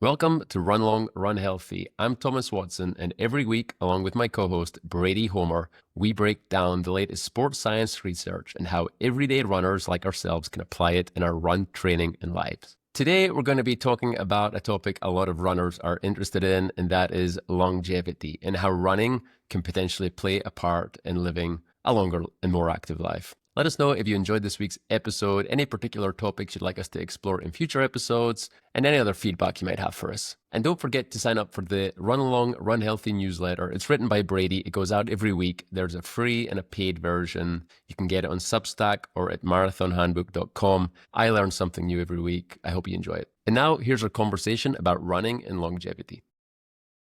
Welcome to Run Long, Run Healthy. I'm Thomas Watson, and every week, along with my co-host Brady Homer, we break down the latest sports science research and how everyday runners like ourselves can apply it in our run training and lives. Today, we're going to be talking about a topic a lot of runners are interested in, and that is longevity and how running can potentially play a part in living a longer and more active life. Let us know if you enjoyed this week's episode, any particular topics you'd like us to explore in future episodes, and any other feedback you might have for us. And don't forget to sign up for the Run Along, Run Healthy newsletter. It's written by Brady. It goes out every week. There's a free and a paid version. You can get it on Substack or at marathonhandbook.com. I learn something new every week. I hope you enjoy it. And now here's our conversation about running and longevity.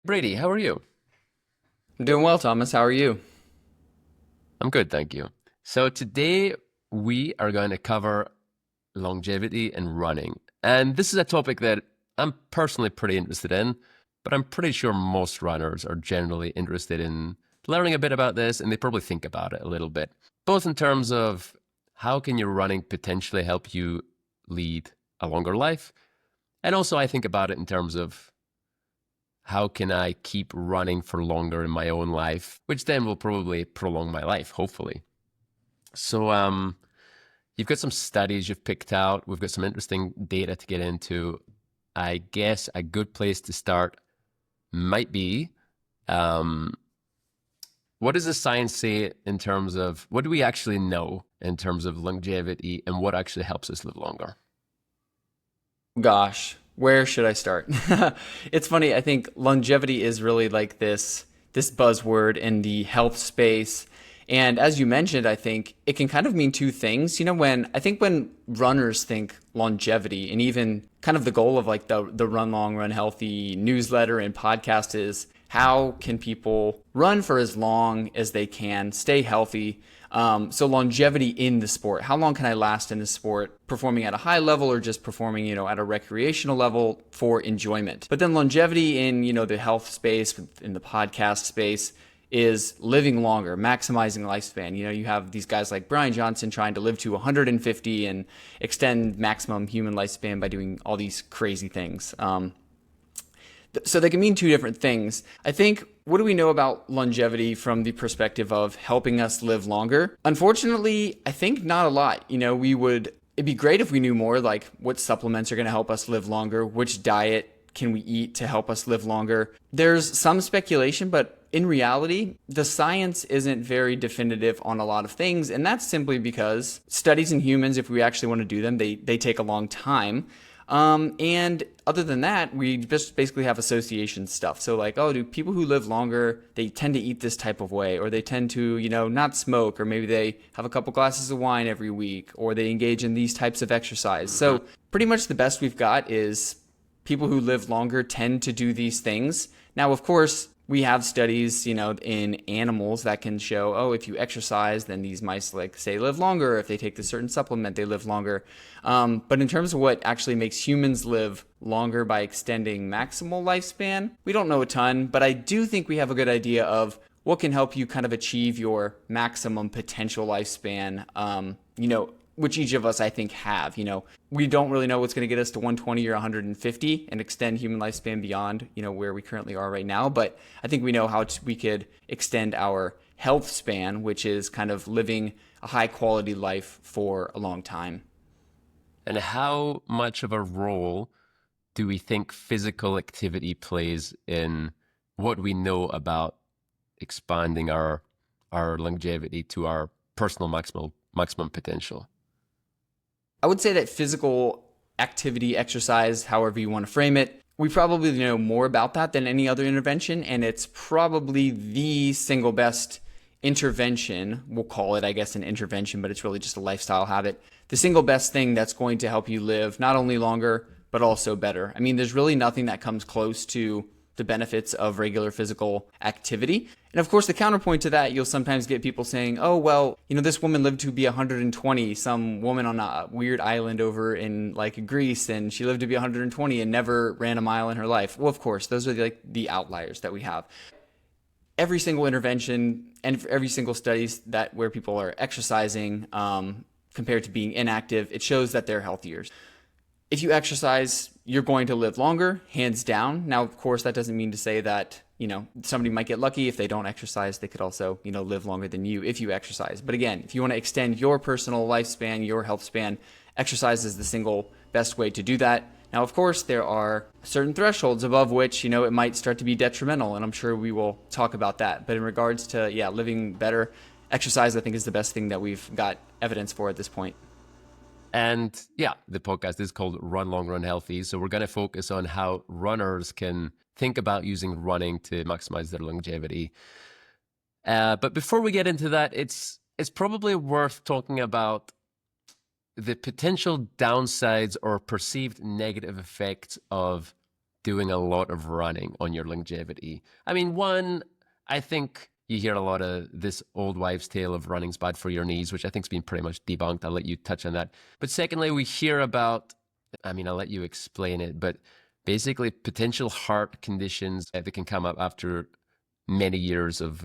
Brady, how are you? I'm doing well, Thomas. How are you? I'm good, thank you. So today we are going to cover longevity and running. And this is a topic that I'm personally pretty interested in, but I'm pretty sure most runners are generally interested in learning a bit about this, and they probably think about it a little bit, both in terms of how can your running potentially help you lead a longer life, and also I think about it in terms of how can I keep running for longer in my own life, which then will probably prolong my life, hopefully. So you've got some studies you've picked out. We've got some interesting data to get into. I guess a good place to start might be, what does the science say in terms of, what do we actually know in terms of longevity and what actually helps us live longer? Gosh, where should I start? It's funny. I think longevity is really like this buzzword in the health space. And as you mentioned, I think it can kind of mean two things. When runners think longevity, and even kind of the goal of like the Run Long, Run Healthy newsletter and podcast is how can people run for as long as they can, stay healthy. So longevity in the sport. How long can I last in the sport, performing at a high level or just performing, at a recreational level for enjoyment? But then longevity in, the health space, in the podcast space, is living longer, maximizing lifespan. You have these guys like Brian Johnson trying to live to 150 and extend maximum human lifespan by doing all these crazy things. So they can mean two different things. I think, what do we know about longevity from the perspective of helping us live longer? Unfortunately, I think not a lot. It'd be great if we knew more, like what supplements are going to help us live longer, which diet can we eat to help us live longer. There's some speculation, but in reality, the science isn't very definitive on a lot of things. And that's simply because studies in humans, if we actually want to do them, they take a long time. And other than that, we just basically have association stuff. So like, do people who live longer, they tend to eat this type of way, or they tend to, not smoke, or maybe they have a couple glasses of wine every week, or they engage in these types of exercise. So pretty much the best we've got is people who live longer tend to do these things. Now, of course, we have studies, in animals that can show, if you exercise, then these mice, live longer. If they take this certain supplement, they live longer. But in terms of what actually makes humans live longer by extending maximal lifespan, we don't know a ton, but I do think we have a good idea of what can help you kind of achieve your maximum potential lifespan, which each of us, I think, have. We don't really know what's going to get us to 120 or 150 and extend human lifespan beyond, where we currently are right now. But I think we know how we could extend our health span, which is kind of living a high quality life for a long time. And how much of a role do we think physical activity plays in what we know about expanding our longevity to our personal maximum potential? I would say that physical activity, exercise, however you want to frame it, we probably know more about that than any other intervention, and it's probably the single best intervention. We'll call it, I guess, an intervention, but it's really just a lifestyle habit. The single best thing that's going to help you live not only longer, but also better. I mean, there's really nothing that comes close to the benefits of regular physical activity. And of course, the counterpoint to that, you'll sometimes get people saying, this woman lived to be 120, some woman on a weird island over in Greece, and she lived to be 120 and never ran a mile in her life. Well, of course, those are the outliers that we have. Every single intervention and every single studies where people are exercising compared to being inactive, it shows that they're healthier. if you exercise, you're going to live longer, hands down. Now, of course, that doesn't mean to say that, somebody might get lucky. If they don't exercise, they could also, live longer than you if you exercise. But again, if you want to extend your personal lifespan, your health span, exercise is the single best way to do that. Now, of course, there are certain thresholds above which, it might start to be detrimental, and I'm sure we will talk about that. But in regards to, living better, exercise, I think, is the best thing that we've got evidence for at this point. And yeah, the podcast is called Run Long, Run Healthy. So we're going to focus on how runners can think about using running to maximize their longevity. But before we get into that, it's probably worth talking about the potential downsides or perceived negative effects of doing a lot of running on your longevity. I mean, one, I think you hear a lot of this old wives' tale of running's bad for your knees, which I think's been pretty much debunked. I'll let you touch on that. But secondly, we hear about, I'll let you explain it, but basically potential heart conditions that can come up after many years of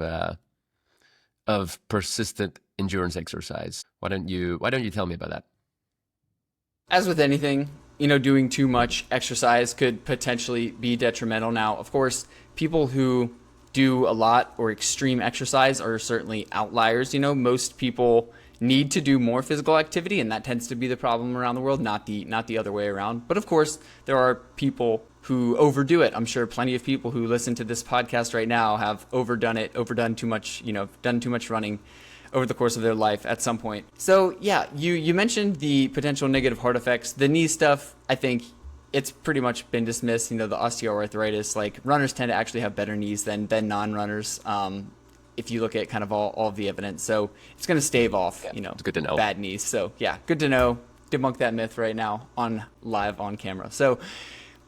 persistent endurance exercise. Why don't you tell me about that? As with anything, doing too much exercise could potentially be detrimental. Now, of course, people who do a lot or extreme exercise are certainly outliers. Most people need to do more physical activity, and that tends to be the problem around the world, not the other way around. But of course, there are people who overdo it. I'm sure plenty of people who listen to this podcast right now have overdone too much, done too much running over the course of their life at some point. So yeah, you mentioned the potential negative heart effects. The knee stuff, I think it's pretty much been dismissed. The osteoarthritis, like runners tend to actually have better knees than non-runners. If you look at kind of all of the evidence, so it's going to stave off, it's good to know. Bad knees. So yeah, good to know. Debunk that myth right now live on camera. So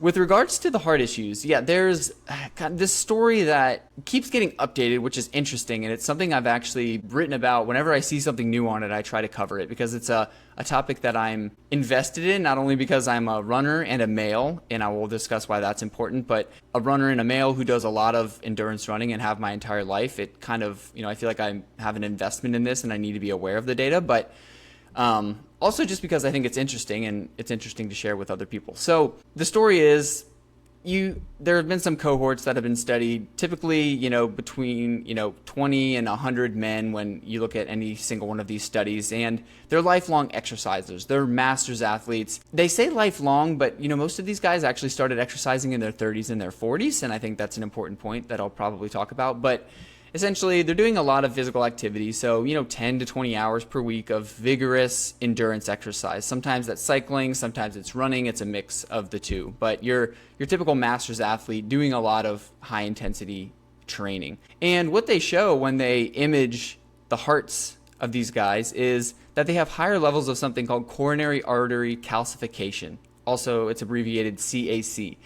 with regards to the heart issues, there's kind of this story that keeps getting updated, which is interesting, and it's something I've actually written about. Whenever I see something new on it, I try to cover it because it's a topic that I'm invested in, not only because I'm a runner and a male, and I will discuss why that's important, but a runner and a male who does a lot of endurance running and have my entire life. It kind of, I feel like I have an investment in this and I need to be aware of the data, but also just because I think it's interesting and it's interesting to share with other people. So the story is there have been some cohorts that have been studied, typically, between, 20 and 100 men when you look at any single one of these studies, and they're lifelong exercisers. They're masters athletes. They say lifelong, but, most of these guys actually started exercising in their 30s and their 40s, and I think that's an important point that I'll probably talk about. But essentially, they're doing a lot of physical activity, so 10 to 20 hours per week of vigorous endurance exercise. Sometimes that's cycling, sometimes it's running. It's a mix of the two. But your typical masters athlete doing a lot of high intensity training. And what they show when they image the hearts of these guys is that they have higher levels of something called coronary artery calcification. Also, it's abbreviated CAC.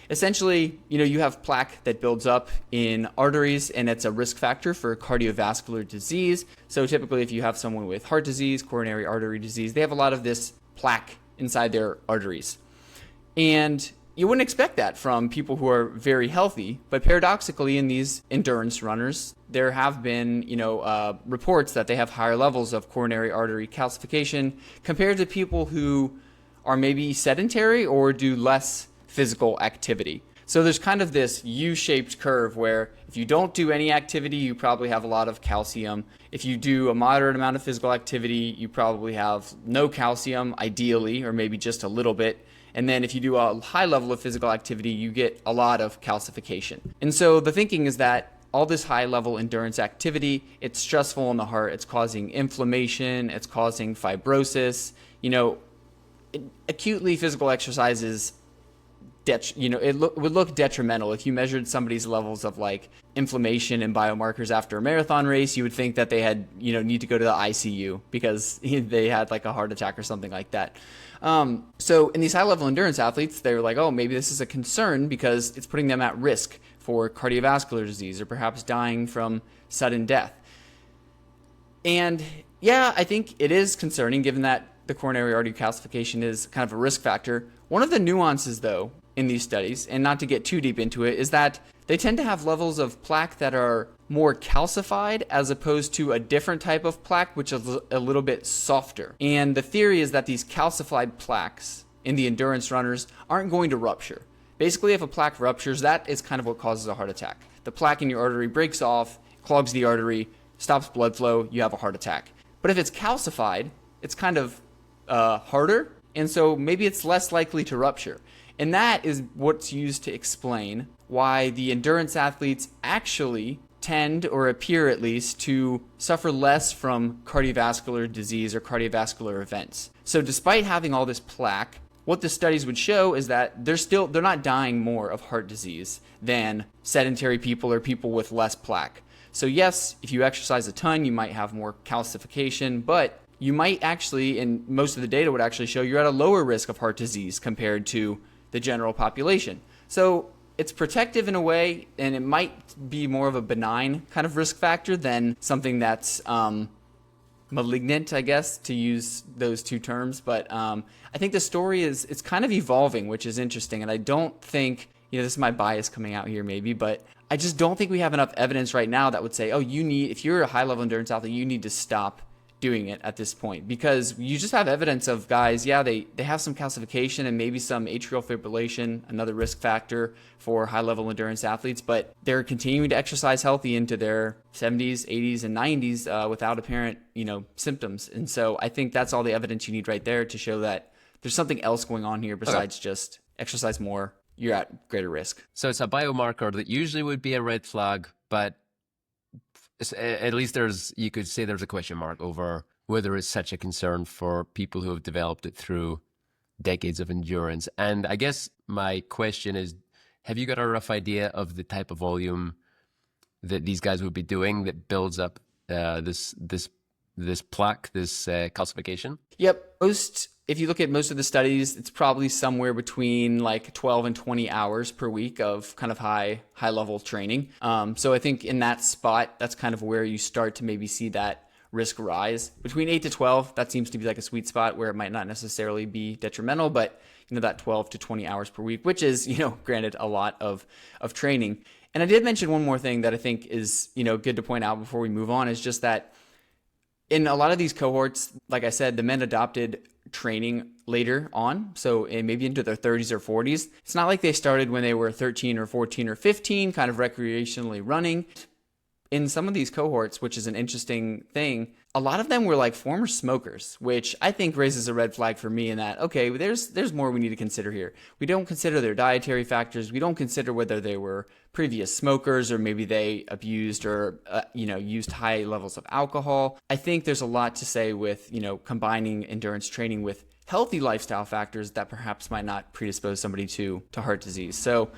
Essentially, you have plaque that builds up in arteries, and it's a risk factor for cardiovascular disease. So typically, if you have someone with heart disease, coronary artery disease, they have a lot of this plaque inside their arteries. And you wouldn't expect that from people who are very healthy, but paradoxically, in these endurance runners, there have been, reports that they have higher levels of coronary artery calcification compared to people who are maybe sedentary or do less physical activity. So there's kind of this U-shaped curve where if you don't do any activity, you probably have a lot of calcium. If you do a moderate amount of physical activity, you probably have no calcium, ideally, or maybe just a little bit. And then if you do a high level of physical activity, you get a lot of calcification. And so the thinking is that all this high level endurance activity, it's stressful on the heart. It's causing inflammation. It's causing fibrosis. Acutely physical exercises, it would look detrimental. If you measured somebody's levels of like inflammation and biomarkers after a marathon race, you would think that they had, need to go to the ICU because they had like a heart attack or something like that. So in these high level endurance athletes, they're like, oh, maybe this is a concern because it's putting them at risk for cardiovascular disease or perhaps dying from sudden death. And yeah, I think it is concerning given that the coronary artery calcification is kind of a risk factor. One of the nuances, though, in these studies, and not to get too deep into it, is that they tend to have levels of plaque that are more calcified as opposed to a different type of plaque, which is a little bit softer. And the theory is that these calcified plaques in the endurance runners aren't going to rupture. Basically, if a plaque ruptures, that is kind of what causes a heart attack. The plaque in your artery breaks off, clogs the artery, stops blood flow, you have a heart attack. But if it's calcified, it's kind of harder, and so maybe it's less likely to rupture. And that is what's used to explain why the endurance athletes actually tend, or appear at least, to suffer less from cardiovascular disease or cardiovascular events. So despite having all this plaque, what the studies would show is that they're not dying more of heart disease than sedentary people or people with less plaque. So yes, if you exercise a ton, you might have more calcification, but you might actually, and most of the data would actually show, you're at a lower risk of heart disease compared to the general population. So it's protective in a way, and it might be more of a benign kind of risk factor than something that's malignant, I guess, to use those two terms. But I think the story it's kind of evolving, which is interesting. And I don't think, this is my bias coming out here maybe, but I just don't think we have enough evidence right now that would say, oh, if you're a high level endurance athlete, you need to stop doing it at this point, because you just have evidence of guys, they have some calcification and maybe some atrial fibrillation, another risk factor for high level endurance athletes, but they're continuing to exercise healthy into their 70s, 80s, and 90s without apparent, symptoms. And so I think that's all the evidence you need right there to show that there's something else going on here besides just exercise more, you're at greater risk. So it's a biomarker that usually would be a red flag, but at least you could say there's a question mark over whether it's such a concern for people who have developed it through decades of endurance. And I guess my question is, have you got a rough idea of the type of volume that these guys would be doing that builds up this plaque, this calcification? Yep. If you look at most of the studies, it's probably somewhere between like 12 and 20 hours per week of kind of high level training. So I think in that spot, that's kind of where you start to maybe see that risk rise. Between 8 to 12, that seems to be like a sweet spot where it might not necessarily be detrimental, but that 12 to 20 hours per week, which is, granted a lot of training. And I did mention one more thing that I think is, good to point out before we move on, is just that in a lot of these cohorts, like I said, the men adopted training later on, so maybe into their 30s or 40s. It's not like they started when they were 13 or 14 or 15, kind of recreationally running. In some of these cohorts, which is an interesting thing, a lot of them were like former smokers, which I think raises a red flag for me in that, okay, there's more we need to consider here. We don't consider their dietary factors. We don't consider whether they were previous smokers or maybe they abused or, used high levels of alcohol. I think there's a lot to say with, combining endurance training with healthy lifestyle factors that perhaps might not predispose somebody to heart disease. So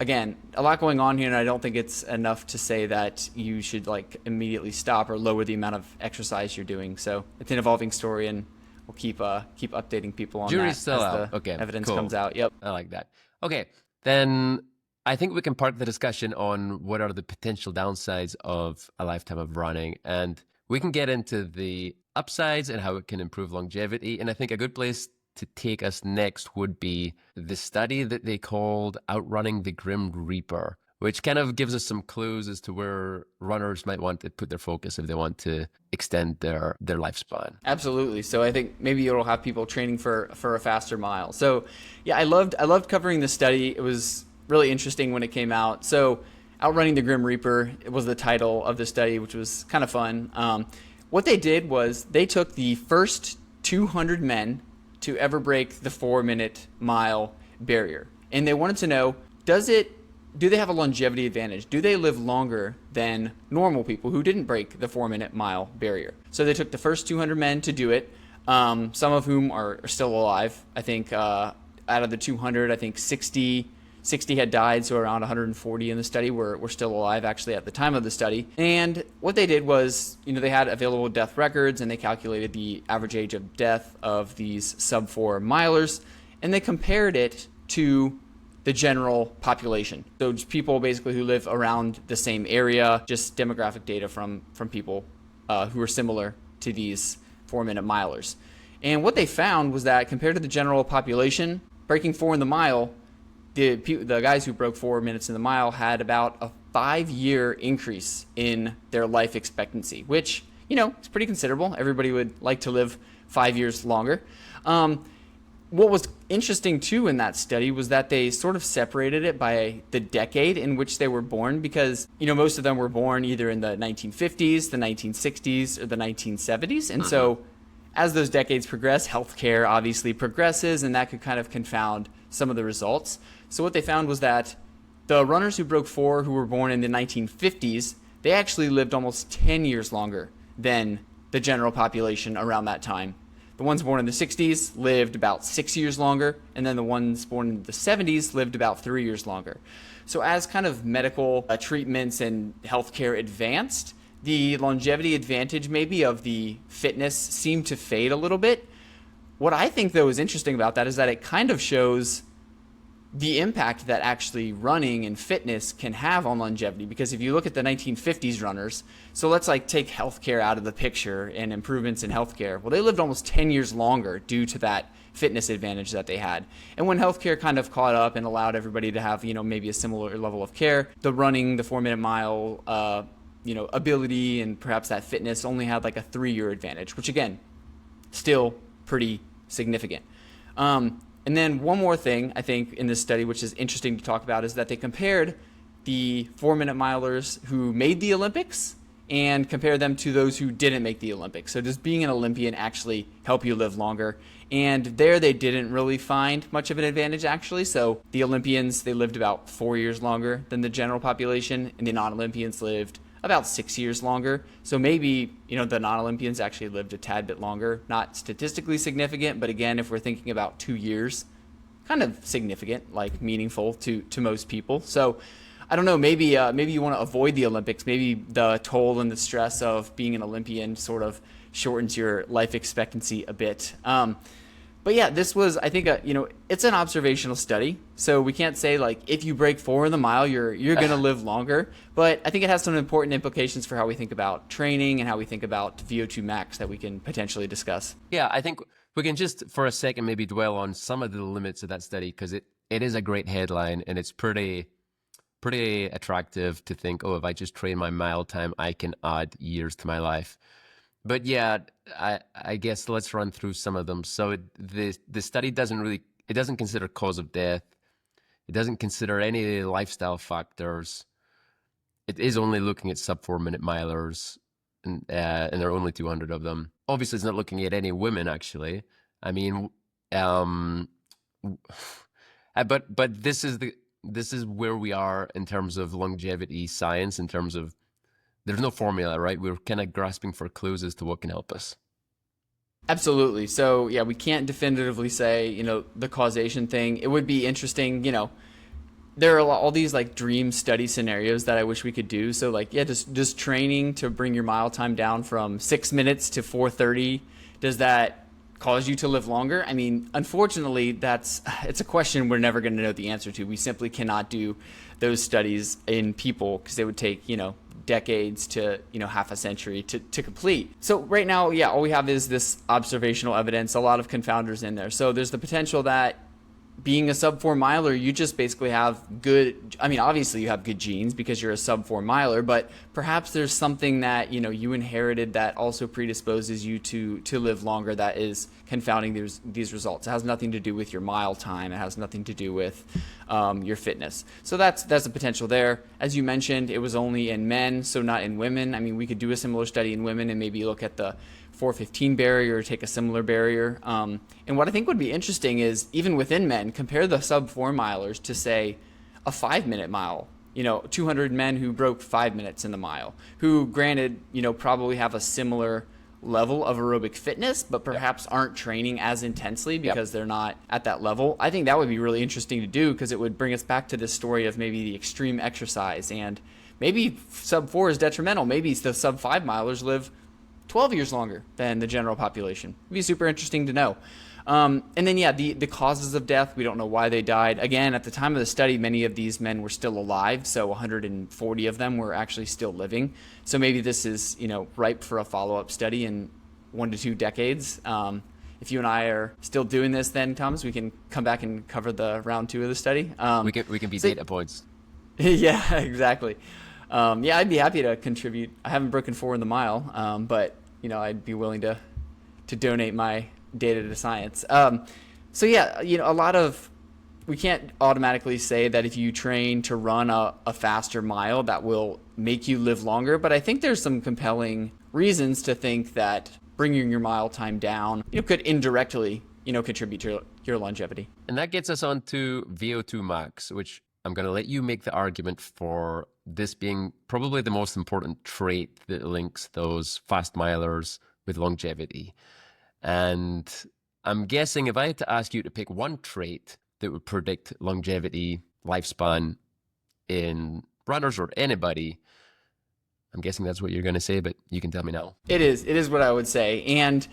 again, a lot going on here, and I don't think it's enough to say that you should immediately stop or lower the amount of exercise you're doing. So it's an evolving story, and we'll keep updating people on Jury's that still as out. the Okay, evidence cool. comes out. Yep. I like that. Okay, then I think we can park the discussion on what are the potential downsides of a lifetime of running, and we can get into the upsides and how it can improve longevity. And I think a good place to take us next would be the study that they called Outrunning the Grim Reaper, which kind of gives us some clues as to where runners might want to put their focus if they want to extend their lifespan. Absolutely. So I think maybe it'll have people training for a faster mile. So yeah, I loved covering this study. It was really interesting when it came out. So Outrunning the Grim Reaper was the title of the study, which was kind of fun. What they did was they took the first 200 men to ever break the 4-minute mile barrier. And they wanted to know, do they have a longevity advantage? Do they live longer than normal people who didn't break the 4-minute mile barrier? So they took the first 200 men to do it, some of whom are still alive. I think out of the 200, I think 60 had died, so around 140 in the study were still alive actually at the time of the study. And what they did was, they had available death records, and they calculated the average age of death of these sub-4 milers, and they compared it to the general population. So just people basically who live around the same area, just demographic data from people who are similar to these 4-minute milers. And what they found was that compared to the general population, breaking 4 in the mile, the guys who broke 4 minutes in the mile had about a 5-year increase in their life expectancy, which, is pretty considerable. Everybody would like to live 5 years longer. what was interesting too in that study was that they sort of separated it by the decade in which they were born, because most of them were born either in the 1950s, the 1960s, or the 1970s. And so as those decades progress, healthcare obviously progresses, and that could kind of confound some of the results. So what they found was that the runners who broke 4 who were born in the 1950s, they actually lived almost 10 years longer than the general population around that time. The ones born in the 60s lived about 6 years longer, and then the ones born in the 70s lived about 3 years longer. So as kind of medical treatments and healthcare advanced, the longevity advantage maybe of the fitness seemed to fade a little bit. What I think, though, is interesting about that is that it kind of shows the impact that actually running and fitness can have on longevity. Because if you look at the 1950s runners, so let's take healthcare out of the picture and improvements in healthcare. Well, they lived almost 10 years longer due to that fitness advantage that they had. And when healthcare kind of caught up and allowed everybody to have, maybe a similar level of care, the running, the 4-minute mile, ability and perhaps that fitness only had a 3-year advantage, which again, still pretty significant. And then one more thing I think in this study, which is interesting to talk about, is that they compared the 4-minute milers who made the Olympics and compared them to those who didn't make the Olympics. So does being an Olympian actually help you live longer? And there they didn't really find much of an advantage, actually. So the Olympians, they lived about 4 years longer than the general population, and the non-Olympians lived about 6 years longer. So maybe, the non-Olympians actually lived a tad bit longer. Not statistically significant, but again, if we're thinking about 2 years, kind of significant, meaningful to most people. So I don't know, maybe you want to avoid the Olympics. Maybe the toll and the stress of being an Olympian sort of shortens your life expectancy a bit. But yeah, this was, I think, it's an observational study. So we can't say if you break 4 in the mile, you're going to live longer. But I think it has some important implications for how we think about training and how we think about VO2 max that we can potentially discuss. Yeah, I think we can just for a second maybe dwell on some of the limits of that study, because it is a great headline and it's pretty attractive to think, oh, if I just train my mile time, I can add years to my life. But yeah, I guess let's run through some of them. So the study doesn't consider cause of death. It doesn't consider any lifestyle factors. It is only looking at sub 4-minute milers, and there are only 200 of them. Obviously, it's not looking at any women, actually. I mean, but this is where we are in terms of longevity science, in terms of there's no formula, right? We're kind of grasping for clues as to what can help us. Absolutely. So yeah, we can't definitively say, the causation thing. It would be interesting, there are all these dream study scenarios that I wish we could do. So just training to bring your mile time down from 6 minutes to 4:30, does that cause you to live longer? I mean, unfortunately, it's a question we're never going to know the answer to. We simply cannot do those studies in people because they would take, decades to half a century to complete. So right now, yeah, all we have is this observational evidence, a lot of confounders in there. So there's the potential that being a sub 4 miler, you just basically have obviously you have good genes because you're a sub 4 miler, but perhaps there's something that you inherited that also predisposes you to live longer, that is confounding these results. It has nothing to do with your mile time. It has nothing to do with your fitness. So that's the potential there. As you mentioned, it was only in men, so not in women. I mean, we could do a similar study in women and maybe look at the 4:15 barrier or take a similar barrier. And what I think would be interesting is, even within men, compare the sub 4 milers to, say, a 5-minute mile. 200 men who broke 5 minutes in the mile, who granted, probably have a similar level of aerobic fitness, but perhaps aren't training as intensely because they're not at that level. I think that would be really interesting to do, because it would bring us back to this story of maybe the extreme exercise, and maybe sub 4 is detrimental. Maybe the sub 5 milers live 12 years longer than the general population. It'd be super interesting to know. And then, yeah, the causes of death, we don't know why they died. Again, at the time of the study, many of these men were still alive, so 140 of them were actually still living. So maybe this is, ripe for a follow-up study in 1 to 2 decades. If you and I are still doing this, then, Thomas, we can come back and cover the round 2 of the study. We can be data points. Yeah, exactly. I'd be happy to contribute. I haven't broken 4 in the mile, but I'd be willing to donate my data to science. So yeah, we can't automatically say that if you train to run a faster mile that will make you live longer, but I think there's some compelling reasons to think that bringing your mile time down, could indirectly, contribute to your longevity. And that gets us on to VO2 max, which I'm going to let you make the argument for this being probably the most important trait that links those fast milers with longevity. And I'm guessing if I had to ask you to pick one trait that would predict longevity, lifespan in runners or anybody, I'm guessing that's what you're going to say, but you can tell me now. It is what I would say. And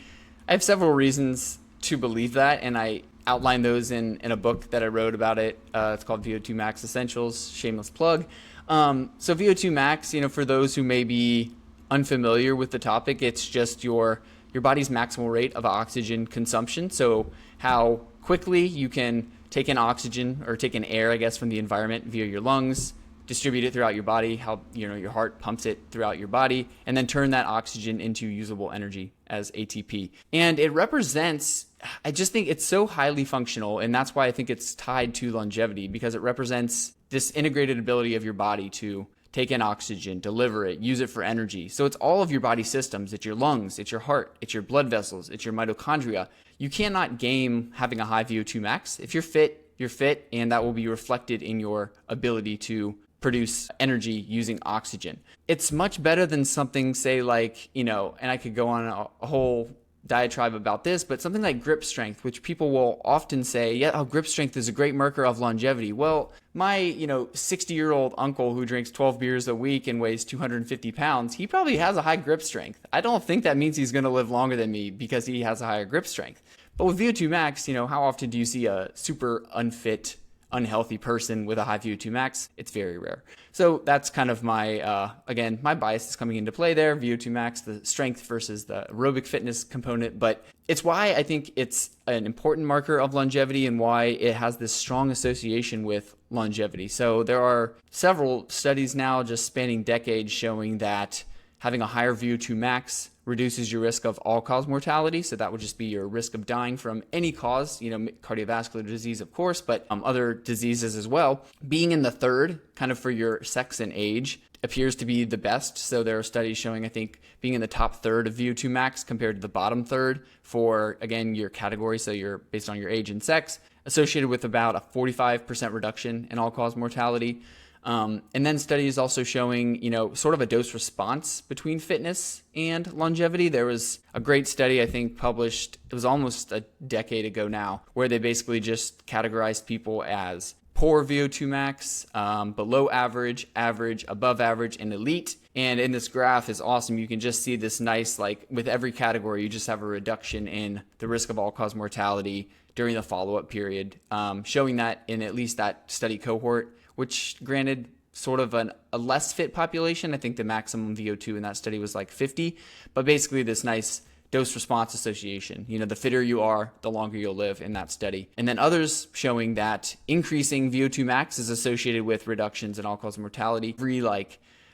I have several reasons to believe that. And I outline those in a book that I wrote about it. It's called VO2 Max Essentials, shameless plug. So VO2 Max, for those who may be unfamiliar with the topic, it's just your body's maximal rate of oxygen consumption. So how quickly you can take in oxygen or take in air, I guess, from the environment via your lungs, distribute it throughout your body, how your heart pumps it throughout your body, and then turn that oxygen into usable energy as ATP. And it represents, I just think it's so highly functional, and that's why I think it's tied to longevity, because it represents this integrated ability of your body to take in oxygen, deliver it, use it for energy. So it's all of your body systems. It's your lungs, it's your heart, it's your blood vessels, it's your mitochondria. You cannot game having a high VO2 max. If you're fit, you're fit, and that will be reflected in your ability to produce energy using oxygen. It's much better than something, say, like, and I could go on a whole diatribe about this, but something like grip strength, which people will often say, yeah, grip strength is a great marker of longevity. Well, my 60-year-old uncle who drinks 12 beers a week and weighs 250 pounds, he probably has a high grip strength. I don't think that means he's going to live longer than me because he has a higher grip strength. But with VO2 max, how often do you see a super unfit, unhealthy person with a high VO2 max? It's very rare. So that's kind of my, again, my bias is coming into play there. VO2 max, the strength versus the aerobic fitness component. But it's why I think it's an important marker of longevity and why it has this strong association with longevity. So there are several studies now just spanning decades showing that having a higher VO2 max reduces your risk of all-cause mortality. So that would just be your risk of dying from any cause, cardiovascular disease, of course, but other diseases as well. Being in the third, kind of for your sex and age, appears to be the best. So there are studies showing, I think, being in the top third of VO2 max compared to the bottom third for, again, your category. So you're based on your age and sex, associated with about a 45% reduction in all-cause mortality. And then studies also showing, sort of a dose response between fitness and longevity. There was a great study, I think, published, it was almost a decade ago now, where they basically just categorized people as poor VO2 max, below average, average, above average, and elite. And in this graph is awesome. You can just see this nice, like with every category, you just have a reduction in the risk of all-cause mortality during the follow-up period, showing that in at least that study cohort, which granted sort of a less fit population. I think the maximum VO2 in that study was like 50, but basically this nice dose response association. The fitter you are, the longer you'll live in that study. And then others showing that increasing VO2 max is associated with reductions in all-cause mortality.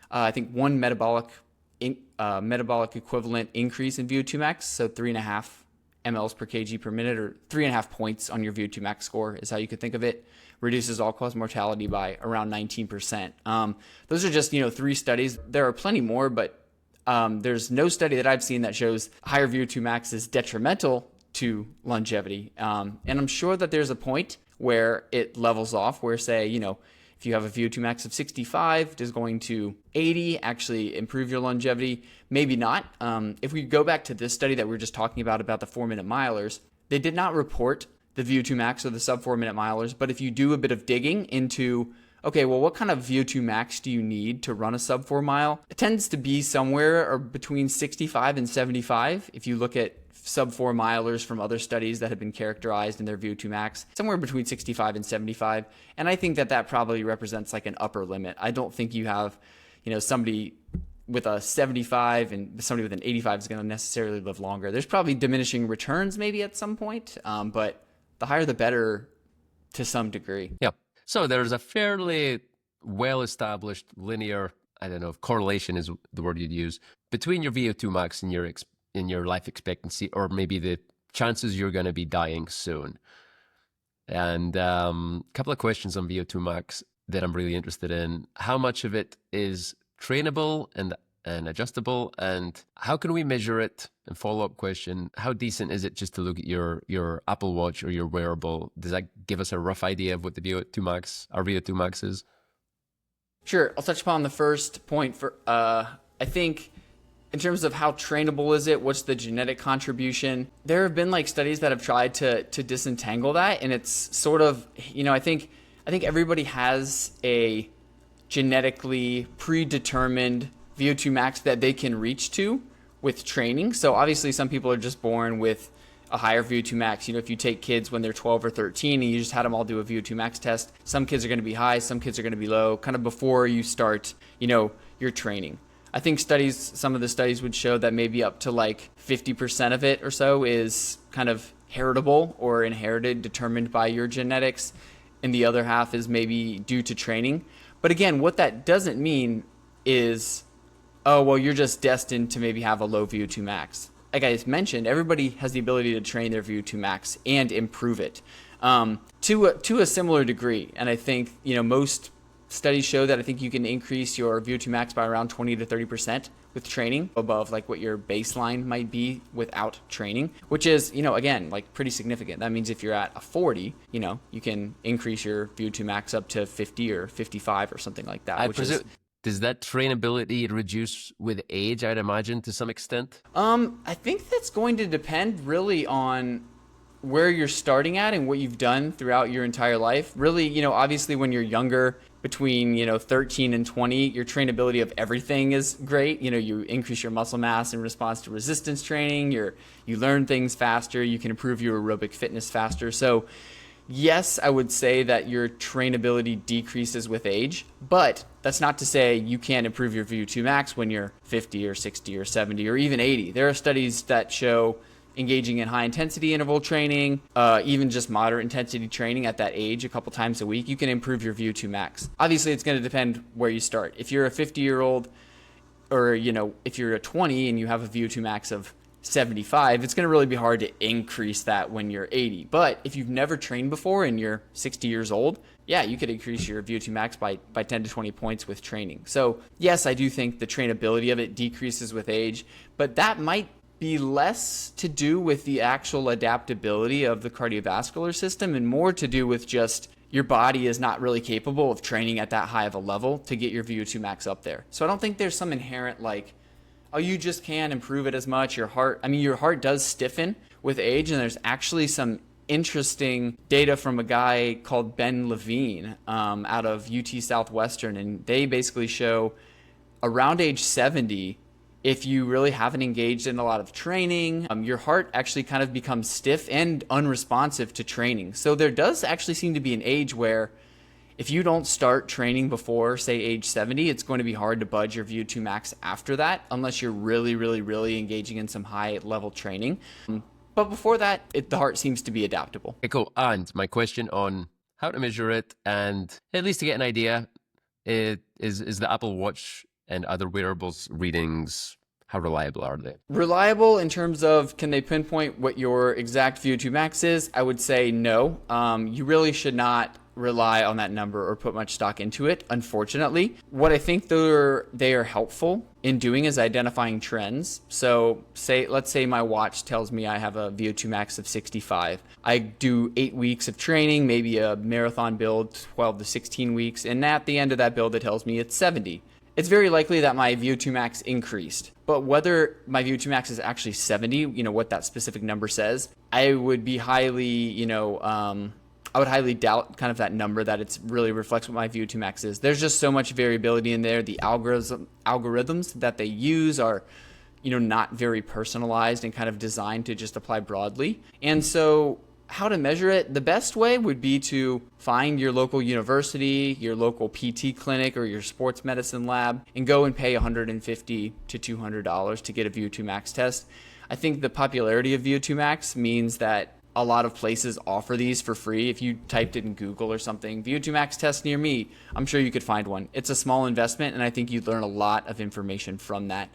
I think one metabolic equivalent increase in VO2 max, so 3.5 mLs per kg per minute, or 3.5 points on your VO2 max score is how you could think of it, reduces all-cause mortality by around 19%. Those are just, three studies. There are plenty more, but there's no study that I've seen that shows higher VO2 max is detrimental to longevity. And I'm sure that there's a point where it levels off, where say, if you have a VO2 max of 65, does going to 80 actually improve your longevity? Maybe not. If we go back to this study that we were just talking about the 4-minute milers, they did not report the VO2 max or the sub 4-minute milers, but if you do a bit of digging into, okay, well, what kind of VO2 max do you need to run a sub 4 mile? It tends to be somewhere or between 65 and 75. If you look at sub 4 milers from other studies that have been characterized in their VO2 max, somewhere between 65 and 75. And I think that probably represents like an upper limit. I don't think you have, somebody with a 75 and somebody with an 85 is going to necessarily live longer. There's probably diminishing returns maybe at some point, but the higher the better to some degree. Yeah. So there's a fairly well-established linear, I don't know if correlation is the word you'd use, between your VO2 max and your life expectancy, or maybe the chances you're going to be dying soon. And a couple of questions on VO2 max that I'm really interested in. How much of it is trainable and adjustable, and how can we measure it? And follow-up question, how decent is it just to look at your Apple Watch or your wearable? Does that give us a rough idea of what the VO2 max, our VO2 max is? Sure, I'll touch upon the first point. I think in terms of how trainable is it, what's the genetic contribution? There have been like studies that have tried to disentangle that, and it's sort of, I think everybody has a genetically predetermined VO2 max that they can reach to with training. So obviously some people are just born with a higher VO2 max. If you take kids when they're 12 or 13 and you just had them all do a VO2 max test, some kids are going to be high, some kids are going to be low, kind of before you start, your training. I think some of the studies would show that maybe up to like 50% of it or so is kind of heritable or inherited, determined by your genetics, and the other half is maybe due to training. But again, what that doesn't mean is, oh, well, you're just destined to maybe have a low VO2 max. Like I just mentioned, everybody has the ability to train their VO2 max and improve it to a similar degree. And I think, most studies show that I think you can increase your VO2 max by around 20 to 30% with training above like what your baseline might be without training, which is, again, like pretty significant. That means if you're at a 40, you can increase your VO2 max up to 50 or 55 or something like that. I presume, does that trainability reduce with age, I'd imagine, to some extent? I think that's going to depend really on where you're starting at and what you've done throughout your entire life. Really, obviously when you're younger, between 13 and 20, your trainability of everything is great. You increase your muscle mass in response to resistance training. You learn things faster. You can improve your aerobic fitness faster. So yes, I would say that your trainability decreases with age, but that's not to say you can't improve your VO2 max when you're 50 or 60 or 70 or even 80. There are studies that show engaging in high intensity interval training, even just moderate intensity training at that age a couple times a week, you can improve your VO2 max. Obviously, it's going to depend where you start. If you're a 50-year-old or, if you're a 20 and you have a VO2 max of 75, it's going to really be hard to increase that when you're 80. But if you've never trained before and you're 60 years old, yeah, you could increase your VO2 max by 10 to 20 points with training. So yes, I do think the trainability of it decreases with age, but that might be less to do with the actual adaptability of the cardiovascular system and more to do with just your body is not really capable of training at that high of a level to get your VO2 max up there. So I don't think there's some inherent like, oh, you just can't improve it as much. Your heart does stiffen with age, and there's actually some interesting data from a guy called Ben Levine out of UT Southwestern, and they basically show around age 70, if you really haven't engaged in a lot of training, your heart actually kind of becomes stiff and unresponsive to training. So there does actually seem to be an age where if you don't start training before, say, age 70, it's going to be hard to budge your VO2 max after that, unless you're really, really, really engaging in some high-level training. But before that, the heart seems to be adaptable. Okay, cool. And my question on how to measure it, and at least to get an idea, is the Apple Watch and other wearables readings, how reliable are they? Reliable in terms of can they pinpoint what your exact VO2 max is? I would say no. You really should not rely on that number or put much stock into it, unfortunately. What I think they are helpful in doing is identifying trends. So let's say my watch tells me I have a VO2 max of 65. I do 8 weeks of training, maybe a marathon build, 12 to 16 weeks, and at the end of that build it tells me it's 70. It's very likely that my VO2 max increased. But whether my VO2 max is actually 70, what that specific number says, I would be highly, I would highly doubt kind of that number, that it really reflects what my VO2 max is. There's just so much variability in there. The algorithms that they use are, not very personalized and kind of designed to just apply broadly. And so how to measure it, the best way would be to find your local university, your local PT clinic, or your sports medicine lab and go and pay $150 to $200 to get a VO2 max test. I think the popularity of VO2 max means that a lot of places offer these for free. If you typed it in Google or something, VO2 max test near me, I'm sure you could find one. It's a small investment, and I think you'd learn a lot of information from that.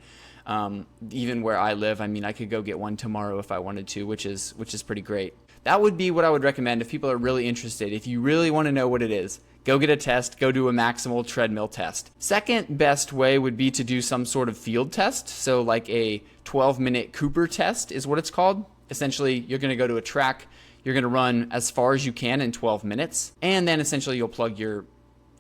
Even where I live, I could go get one tomorrow if I wanted to, which is pretty great. that would be what I would recommend if people are really interested. If you really want to know what it is, go get a test, go do a maximal treadmill test. Second best way would be to do some sort of field test. So like a 12-minute Cooper test is what it's called. Essentially, you're going to go to a track, you're going to run as far as you can in 12 minutes, and then essentially you'll plug your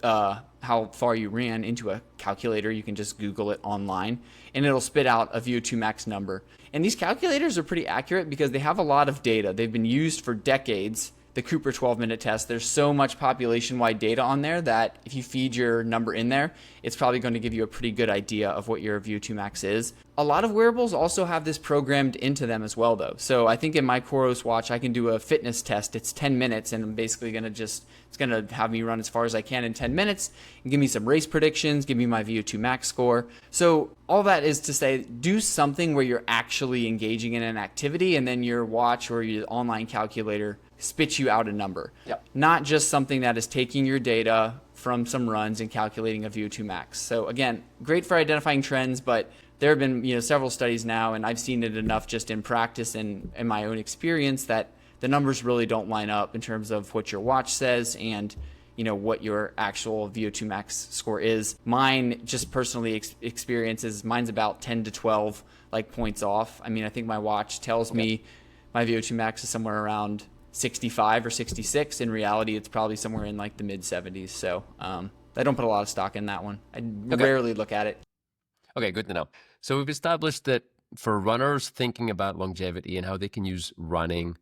how far you ran into a calculator. You can just Google it online, and it'll spit out a VO2 max number. And these calculators are pretty accurate because they have a lot of data. They've been used for decades. The Cooper 12-minute test, there's so much population-wide data on there that if you feed your number in there, it's probably going to give you a pretty good idea of what your VO2 max is. A lot of wearables also have this programmed into them as well, though. So I think in my Coros watch, I can do a fitness test. It's 10 minutes, and I'm basically going to it's going to have me run as far as I can in 10 minutes and give me some race predictions, give me my VO2 max score. So all that is to say, do something where you're actually engaging in an activity, and then your watch or your online calculator spit you out a number. Yep. Not just something that is taking your data from some runs and calculating a VO2 max. So again, great for identifying trends, but there have been several studies now, and I've seen it enough just in practice and in my own experience that the numbers really don't line up in terms of what your watch says and what your actual VO2 max score is. Mine, just personally experiences, mine's about 10 to 12 points off. I mean, I think my watch tells me my VO2 max is somewhere around 65 or 66. In reality, it's probably somewhere in the mid 70s. So I don't put a lot of stock in that one. I rarely look at it. Okay, good to know. So we've established that for runners thinking about longevity and how they can use running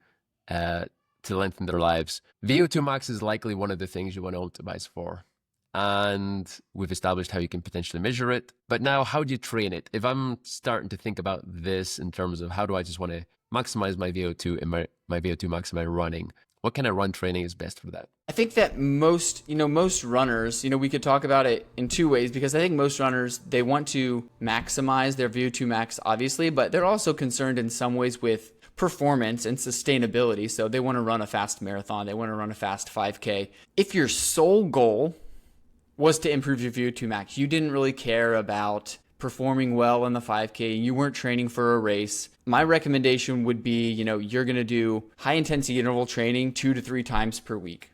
to lengthen their lives, VO2 max is likely one of the things you want to optimize for. And we've established how you can potentially measure it. But now, how do you train it? If I'm starting to think about this in terms of how do I just want to maximize my VO2 and my VO2 max in my running, what kind of run training is best for that? I think that most runners, we could talk about it in two ways, because I think most runners, they want to maximize their VO2 max, obviously, but they're also concerned in some ways with performance and sustainability. So they want to run a fast marathon, they want to run a fast 5K. If your sole goal was to improve your VO2 max, you didn't really care about performing well in the 5K, you weren't training for a race, my recommendation would be, you're going to do high intensity interval training 2 to 3 times per week.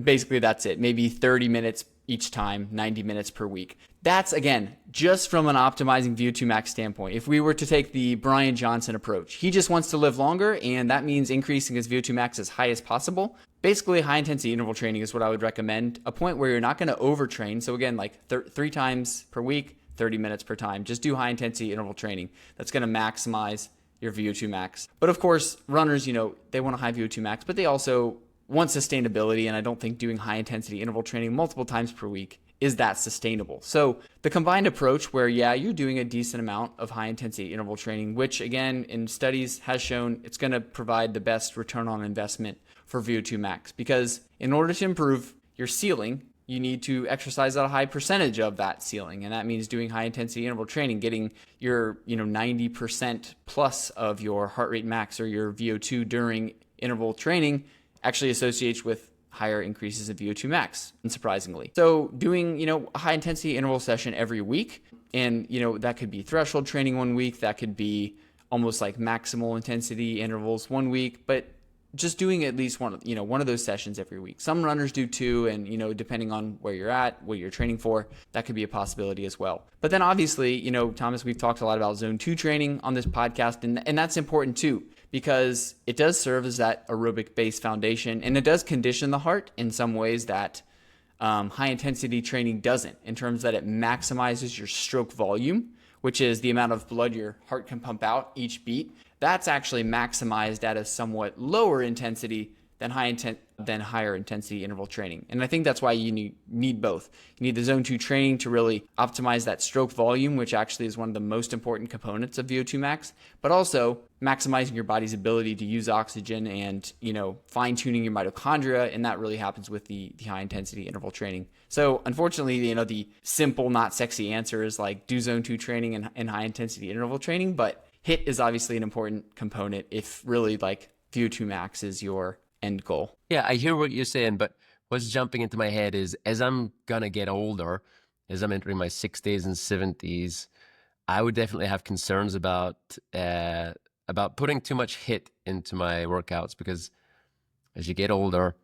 Basically, that's it. Maybe 30 minutes each time, 90 minutes per week. That's, again, just from an optimizing VO2 max standpoint. If we were to take the Brian Johnson approach, he just wants to live longer, and that means increasing his VO2 max as high as possible. Basically, high intensity interval training is what I would recommend, a point where you're not going to overtrain. So again, 3 times per week, 30 minutes per time. Just do high intensity interval training. That's going to maximize your VO2 max. But of course, runners, they want a high VO2 max, but they also want sustainability. And I don't think doing high intensity interval training multiple times per week is that sustainable. So the combined approach where, you're doing a decent amount of high intensity interval training, which again, in studies has shown it's going to provide the best return on investment for VO2 max. Because in order to improve your ceiling, you need to exercise at a high percentage of that ceiling. And that means doing high intensity interval training, getting your 90% plus of your heart rate max or your VO2 during interval training actually associates with higher increases of VO2 max, unsurprisingly. So doing, a high intensity interval session every week, and, that could be threshold training one week, that could be almost like maximal intensity intervals one week, but just doing at least one of those sessions every week. Some runners do 2, and depending on where you're at, what you're training for, that could be a possibility as well. But then obviously, Thomas, we've talked a lot about zone 2 training on this podcast, and that's important too, because it does serve as that aerobic base foundation, and it does condition the heart in some ways that high intensity training doesn't, in terms that it maximizes your stroke volume, which is the amount of blood your heart can pump out each beat. That's actually maximized at a somewhat lower intensity than higher intensity interval training. And I think that's why you need both. You need the zone 2 training to really optimize that stroke volume, which actually is one of the most important components of VO2 max, but also maximizing your body's ability to use oxygen and, fine tuning your mitochondria. And that really happens with the high intensity interval training. So unfortunately, the simple, not sexy answer is do zone 2 training and high intensity interval training, but HIIT is obviously an important component if really VO2 max is your end goal. Yeah, I hear what you're saying, but what's jumping into my head is as I'm going to get older, as I'm entering my 60s and 70s, I would definitely have concerns about putting too much HIIT into my workouts, because as you get older,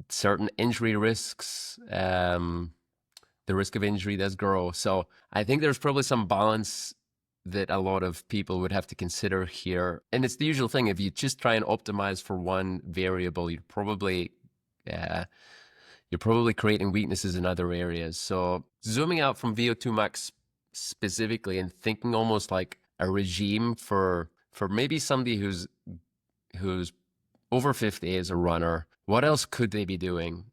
certain injury risks, the risk of injury does grow. So I think there's probably some balance that a lot of people would have to consider here. And it's the usual thing. If you just try and optimize for one variable, uh, you're probably creating weaknesses in other areas. So zooming out from VO2 max specifically and thinking almost like a regime for maybe somebody who's over 50 as a runner, what else could they be doing?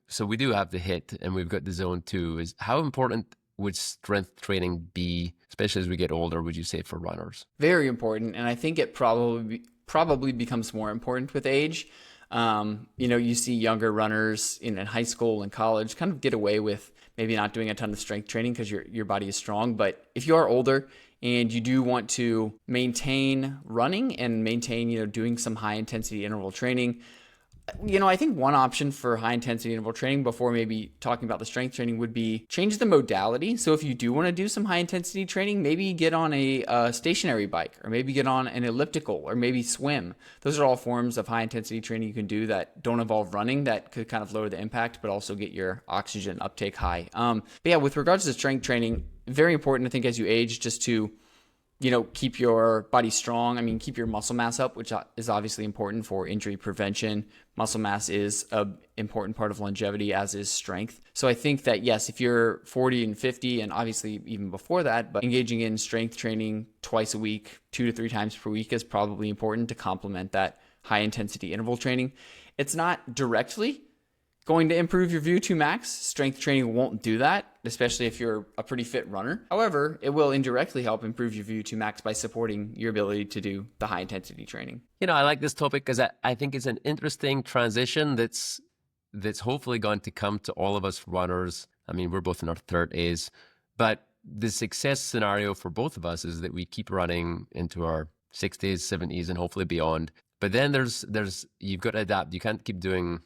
So we do have the HIIT and we've got the zone 2. Is how important would strength training be, especially as we get older, would you say, for runners? Very important, and I think it probably becomes more important with age. You see younger runners in high school and college kind of get away with maybe not doing a ton of strength training because your body is strong. But if you are older and you do want to maintain running and maintain, doing some high intensity interval training, I think one option for high intensity interval training before maybe talking about the strength training would be change the modality. So if you do want to do some high intensity training, maybe get on a stationary bike, or maybe get on an elliptical, or maybe swim. Those are all forms of high intensity training you can do that don't involve running, that could kind of lower the impact, but also get your oxygen uptake high. But yeah, with regards to strength training, very important, I think, as you age, just to keep your body strong. I mean, keep your muscle mass up, which is obviously important for injury prevention. Muscle mass is an important part of longevity, as is strength. So I think that, yes, if you're 40 and 50, and obviously even before that, but engaging in strength training twice a week, 2 to 3 times per week is probably important to complement that high intensity interval training. It's not directly going to improve your VO2 max. Strength training won't do that, especially if you're a pretty fit runner. However, it will indirectly help improve your VO2 max by supporting your ability to do the high intensity training. I like this topic because I think it's an interesting transition that's hopefully going to come to all of us runners. I mean, we're both in our 30s, but the success scenario for both of us is that we keep running into our 60s, 70s, and hopefully beyond. But then you've got to adapt. You can't keep doing.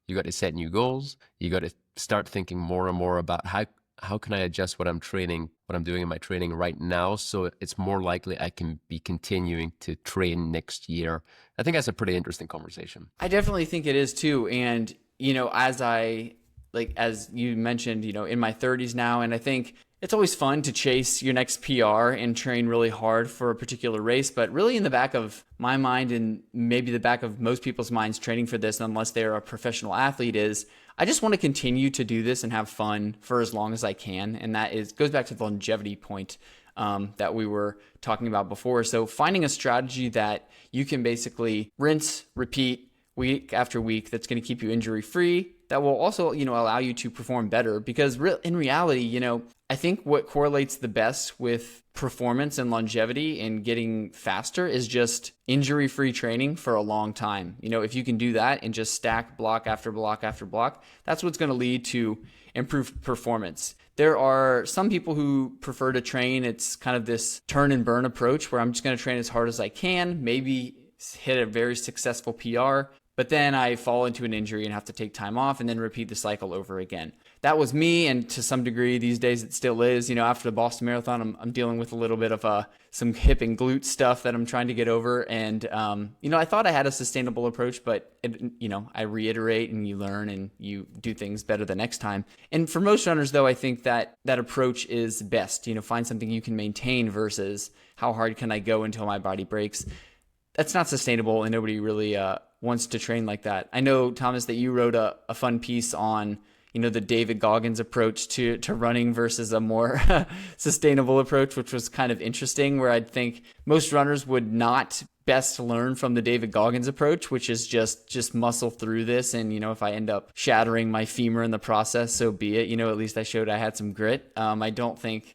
You got to set new goals. You got to start thinking more and more about how can I adjust what I'm doing in my training right now, so it's more likely I can be continuing to train next year. I think that's a pretty interesting conversation. I definitely think it is too. And, as you mentioned, in my 30s now, and I think it's always fun to chase your next PR and train really hard for a particular race, but really in the back of my mind, and maybe the back of most people's minds training for this, unless they're a professional athlete, is I just want to continue to do this and have fun for as long as I can. And that goes back to the longevity point that we were talking about before. So finding a strategy that you can basically rinse, repeat week after week, that's going to keep you injury free, that will also, allow you to perform better. Because in reality, I think what correlates the best with performance and longevity and getting faster is just injury-free training for a long time. If you can do that and just stack block after block after block, that's what's going to lead to improved performance. There are some people who prefer to train. It's kind of this turn and burn approach where I'm just going to train as hard as I can, maybe hit a very successful PR, but then I fall into an injury and have to take time off and then repeat the cycle over again. That was me, and to some degree these days it still is. After the Boston Marathon, I'm dealing with a little bit of some hip and glute stuff that I'm trying to get over. And, I thought I had a sustainable approach, but, I reiterate and you learn and you do things better the next time. And for most runners, though, I think that approach is best. Find something you can maintain versus how hard can I go until my body breaks. That's not sustainable, and nobody really wants to train like that. I know, Thomas, that you wrote a fun piece on the David Goggins approach to running versus a more sustainable approach, which was kind of interesting, where I'd think most runners would not best learn from the David Goggins approach, which is just muscle through this. And, if I end up shattering my femur in the process, so be it. At least I showed I had some grit. I don't think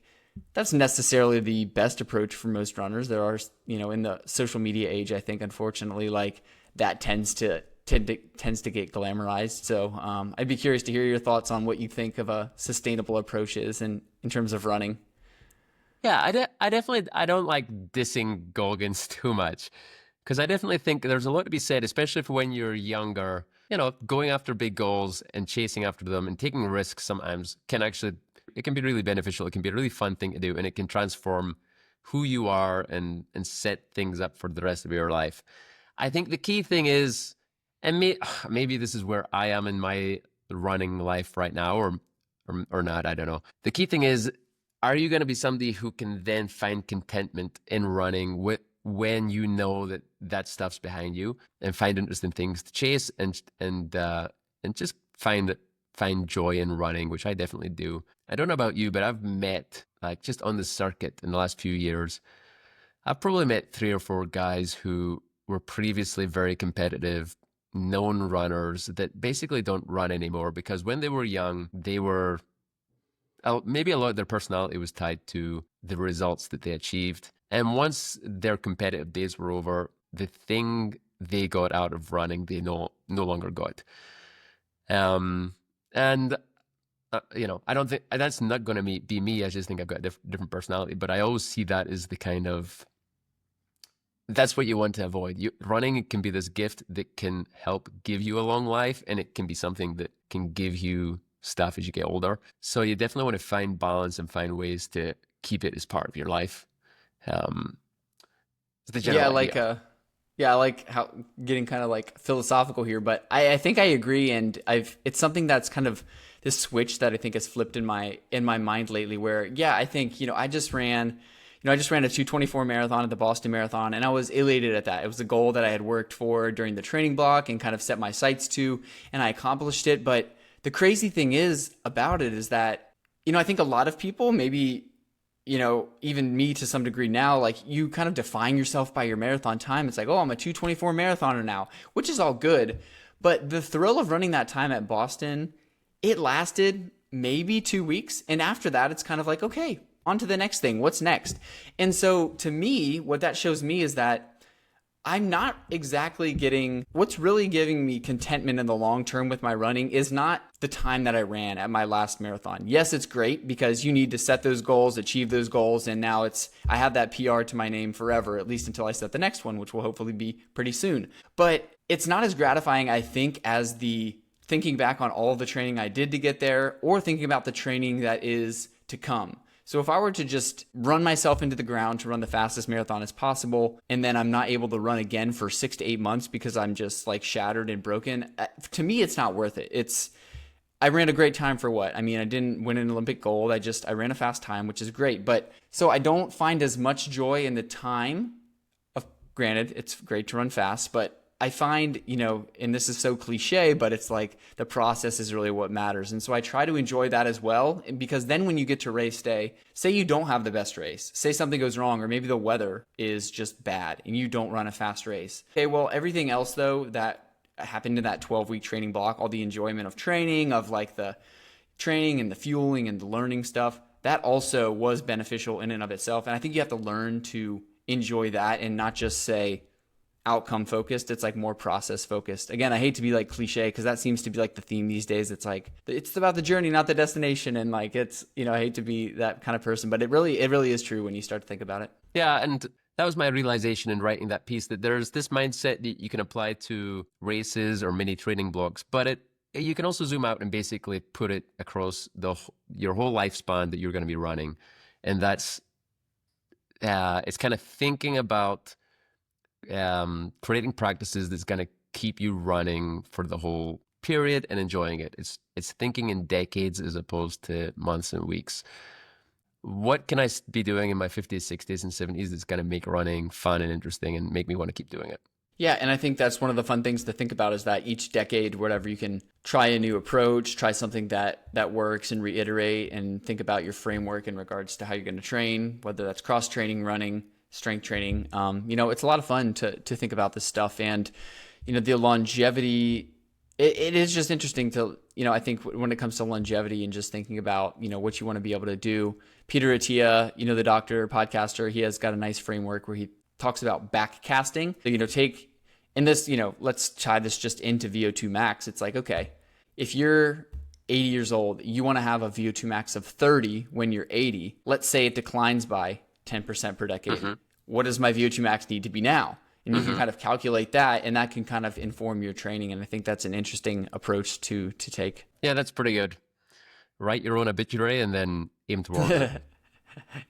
that's necessarily the best approach for most runners. There are, in the social media age, I think, unfortunately, like that tends to get glamorized. So I'd be curious to hear your thoughts on what you think of a sustainable approach is in terms of running. Yeah, I don't like dissing Goggins too much, because I definitely think there's a lot to be said, especially for when you're younger. Going after big goals and chasing after them and taking risks sometimes it can be really beneficial. It can be a really fun thing to do, and it can transform who you are and set things up for the rest of your life. I think the key thing is And maybe this is where I am in my running life right now, or not. I don't know. The key thing is, are you going to be somebody who can then find contentment in running when you know that that stuff's behind you, and find interesting things to chase, and just find joy in running, which I definitely do. I don't know about you, but I've met, like, just on the circuit in the last few years, I've probably met 3 or 4 guys who were previously very competitive, known runners that basically don't run anymore because when they were young, they were maybe a lot of their personality was tied to the results that they achieved. And once their competitive days were over, the thing they got out of running, they no longer got. And I don't think that's not going to be me. I just think I've got a different personality. But I always see that as the kind of that's what you want to avoid. Running can be this gift that can help give you a long life, and it can be something that can give you stuff as you get older. So you definitely want to find balance and find ways to keep it as part of your life. It's the Yeah, general idea. I like how getting kind of like philosophical here, but I think I agree, and it's something that's kind of this switch that I think has flipped in my mind lately. Where yeah, I think I just ran a 2:24 marathon at the Boston Marathon, and I was elated at that. It was a goal that I had worked for during the training block and kind of set my sights to, and I accomplished it. But the crazy thing is about it is that I think a lot of people maybe even me to some degree now, like you kind of define yourself by your marathon time. It's like, oh, I'm a 2:24 marathoner now, which is all good. But the thrill of running that time at Boston, it lasted maybe 2 weeks. And after that, it's kind of like, okay, on to the next thing. What's next? And so to me, what that shows me is that I'm not exactly getting what's really giving me contentment in the long term with my running is not the time that I ran at my last marathon. Yes, it's great because you need to set those goals, achieve those goals, and now I have that PR to my name forever, at least until I set the next one, which will hopefully be pretty soon. But it's not as gratifying, I think, as the thinking back on all the training I did to get there or thinking about the training that is to come. So if I were to just run myself into the ground to run the fastest marathon as possible, and then I'm not able to run again for 6 to 8 months because I'm just like shattered and broken, to me, it's not worth it. I ran a great time for what? I mean, I didn't win an Olympic gold. I ran a fast time, which is great. But so I don't find as much joy in the time of, granted, it's great to run fast, but I find, and this is so cliche, but it's like the process is really what matters. And so I try to enjoy that as well, because then when you get to race day, say you don't have the best race, say something goes wrong, or maybe the weather is just bad and you don't run a fast race. Okay, well, everything else though that happened in that 12-week training block, all the enjoyment of training, of like the training and the fueling and the learning stuff, that also was beneficial in and of itself. And I think you have to learn to enjoy that and not just say, outcome focused. It's like more process focused. Again, I hate to be like cliche because that seems to be like the theme these days. It's like it's about the journey, not the destination. And like it's I hate to be that kind of person, but it really is true when you start to think about it. Yeah, and that was my realization in writing that piece, that there's this mindset that you can apply to races or mini training blocks, but you can also zoom out and basically put it across your whole lifespan that you're going to be running, and that's it's kind of thinking about creating practices that's going to keep you running for the whole period and enjoying it. It's thinking in decades as opposed to months and weeks. What can I be doing in my 50s, 60s, and 70s that's going to make running fun and interesting and make me want to keep doing it? Yeah, and I think that's one of the fun things to think about is that each decade, whatever, you can try a new approach, try something that works and reiterate and think about your framework in regards to how you're going to train, whether that's cross training, running, strength training. It's a lot of fun to think about this stuff. And, the longevity, it is just interesting to, I think when it comes to longevity and just thinking about, what you want to be able to do. Peter Attia, the doctor, podcaster, he has got a nice framework where he talks about back casting. So, in this, let's tie this just into VO2 max. It's like, okay, if you're 80 years old, you want to have a VO2 max of 30 when you're 80. Let's say it declines by 10% per decade. Mm-hmm. What does my VO2 max need to be now? And you can kind of calculate that, and that can kind of inform your training. And I think that's an interesting approach to take. Yeah, that's pretty good. Write your own obituary and then aim towards it.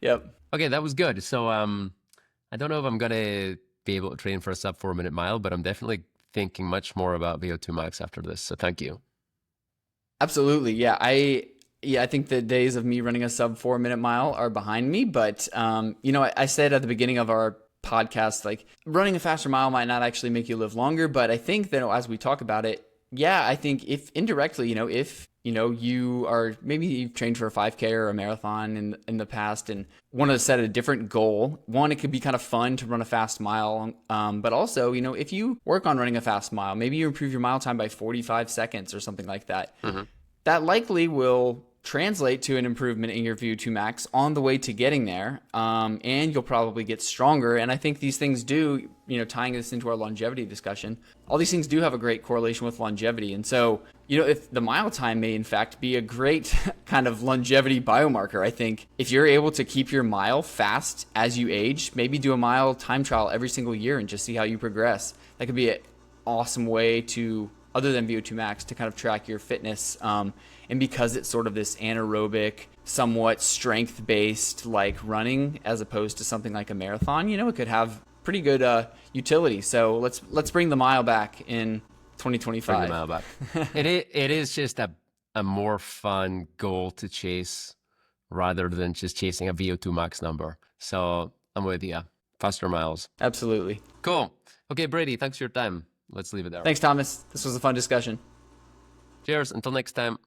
Yep. Okay, that was good. So I don't know if I'm going to be able to train for a sub 4 minute mile, but I'm definitely thinking much more about VO2 max after this. So thank you. Absolutely. Yeah, I think the days of me running a sub 4 minute mile are behind me. But I said at the beginning of our podcast, like running a faster mile might not actually make you live longer. But I think that as we talk about it, yeah, I think if indirectly, if you are, maybe you've trained for a 5K or a marathon in the past and want to set a different goal. One, it could be kind of fun to run a fast mile. But also, if you work on running a fast mile, maybe you improve your mile time by 45 seconds or something like that. That likely will translate to an improvement in your VO2 max on the way to getting there. And you'll probably get stronger. And I think these things do, tying this into our longevity discussion, all these things do have a great correlation with longevity. And so, if the mile time may in fact be a great kind of longevity biomarker, I think if you're able to keep your mile fast as you age, maybe do a mile time trial every single year and just see how you progress. That could be an awesome way to, other than VO2 max, to kind of track your fitness. And because it's sort of this anaerobic, somewhat strength-based like running, as opposed to something like a marathon, it could have pretty good utility. So let's bring the mile back in 2025. Bring the mile back. It is just a more fun goal to chase rather than just chasing a VO2 max number. So I'm with you. Faster miles. Absolutely. Cool. Okay, Brady, thanks for your time. Let's leave it there. Thanks, Thomas. This was a fun discussion. Cheers. Until next time.